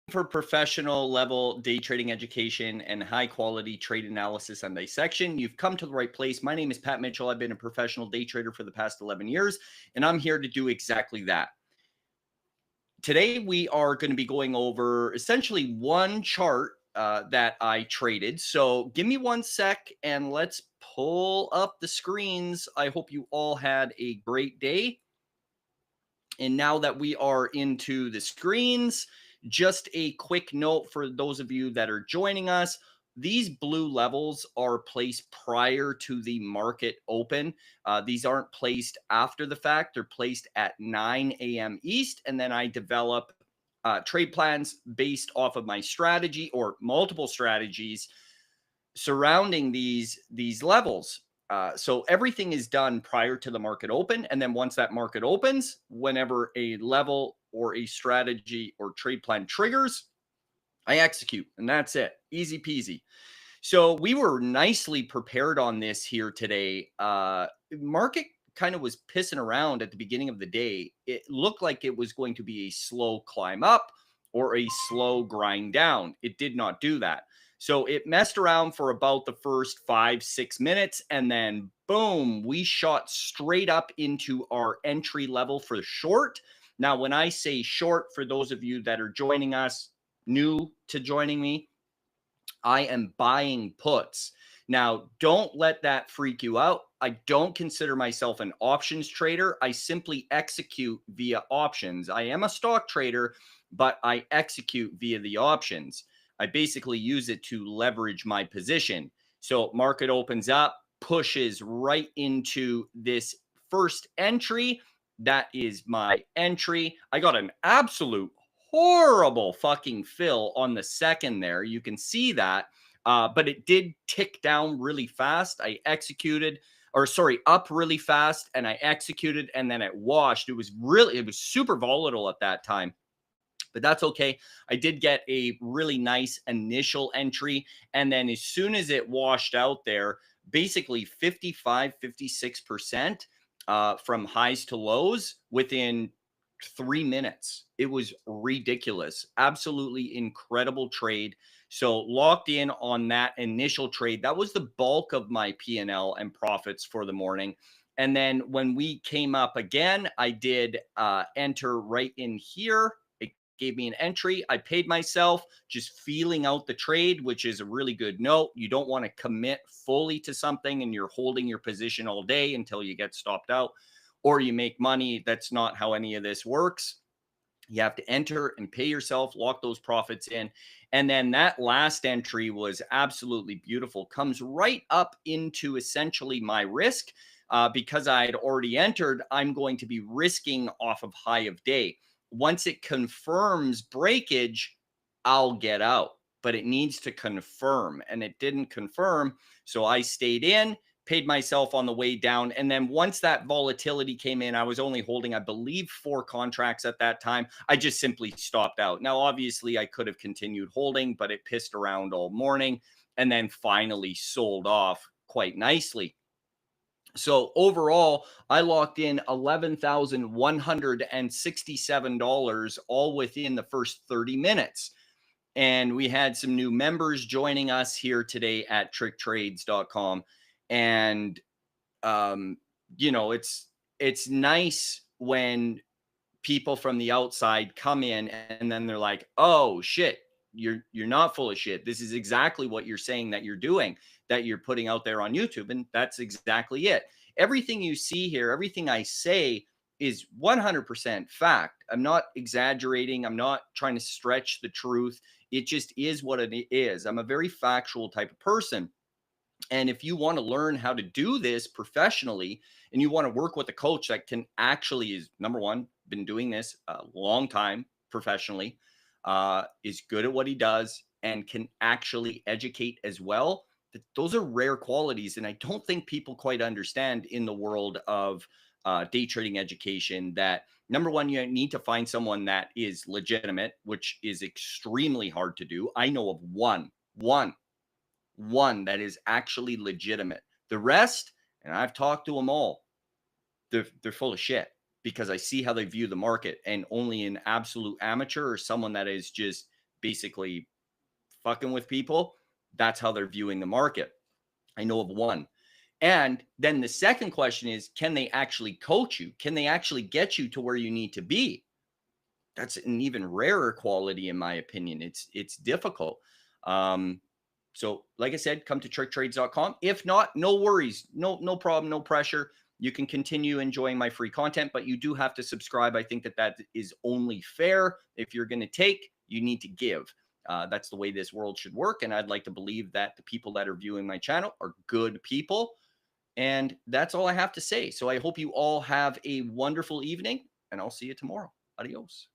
For professional level day trading education and high quality trade analysis and dissection, you've come to the right place. My name is Pat Mitchell. I've been a professional day trader for the past 11 years, and I'm here to do exactly that. Today, we are going to be going over essentially one chart that I traded. So give me one sec and let's pull up the screens. I hope you all had a great day. And now that we are into the screens, just a quick note for those of you that are joining us. These blue levels are placed prior to the market open. These aren't placed after the fact. They're placed at 9 a.m. East. And then I develop trade plans based off of my strategy or multiple strategies surrounding these levels. So everything is done prior to the market open. And then once that market opens, whenever a level or a strategy or trade plan triggers, I execute. And that's it. Easy peasy. So we were nicely prepared on this here today. Market kind of was pissing around at the beginning of the day. It looked like it was going to be a slow climb up or a slow grind down. It did not do that. So it messed around for about the first 5-6 minutes. And then boom, we shot straight up into our entry level for short. Now, when I say short, for those of you that are joining us, new to joining me, I am buying puts. Now, don't let that freak you out. I don't consider myself an options trader. I simply execute via options. I am a stock trader, but I execute via the options. I basically use it to leverage my position. So market opens up, pushes right into this first entry. That is my entry. I got an absolute horrible fucking fill on the second there. You can see that. But it did tick down really fast. I executed, or sorry, up really fast, and I executed, and then it washed. It was super volatile at that time. But that's okay. I did get a really nice initial entry. And then as soon as it washed out there, basically 55, 56% from highs to lows within 3 minutes. It was ridiculous. Absolutely incredible trade. So locked in on that initial trade. That was the bulk of my P&L and profits for the morning. And then when we came up again, I did enter right in here. It gave me an entry. I paid myself, just feeling out the trade, which is a really good note. You don't want to commit fully to something and you're holding your position all day until you get stopped out or you make money. That's not how any of this works. You have to enter and pay yourself, lock those profits in. And then that last entry was absolutely beautiful. Comes right up into essentially my risk. Because I had already entered, I'm going to be risking off of high of day. Once it confirms breakage, I'll get out, but it needs to confirm. And it didn't confirm. So I stayed in, paid myself on the way down. And then once that volatility came in, I was only holding, I believe, 4 contracts at that time. I just simply stopped out. Now, obviously, I could have continued holding, but it pissed around all morning and then finally sold off quite nicely. So overall, I locked in $11,167 all within the first 30 minutes. And we had some new members joining us here today at tricktrades.com. And it's nice when people from the outside come in and then they're like, "Oh shit, you're not full of shit. This is exactly what you're saying that you're doing, that you're putting out there on YouTube." And that's exactly it. Everything you see here, everything I say is 100% fact. I'm not exaggerating. I'm not trying to stretch the truth. It just is what it is. I'm a very factual type of person. And if you want to learn how to do this professionally and you want to work with a coach that can actually is number one, been doing this a long time professionally, is good at what he does and can actually educate as well. Those are rare qualities. And I don't think people quite understand in the world of day trading education that number one, you need to find someone that is legitimate, which is extremely hard to do. I know of one that is actually legitimate. The rest, and I've talked to them all, they're full of shit because I see how they view the market, and only an absolute amateur or someone that is just basically fucking with people, that's how they're viewing the market. I know of one. And then the second question is, can they actually coach you? Can they actually get you to where you need to be? That's an even rarer quality, in my opinion. It's difficult. So like I said, come to tricktrades.com. If not, no worries. No problem, no pressure. You can continue enjoying my free content, but you do have to subscribe. I think that is only fair. If you're going to take, you need to give. That's the way this world should work. And I'd like to believe that the people that are viewing my channel are good people. And that's all I have to say. So I hope you all have a wonderful evening, and I'll see you tomorrow. Adios.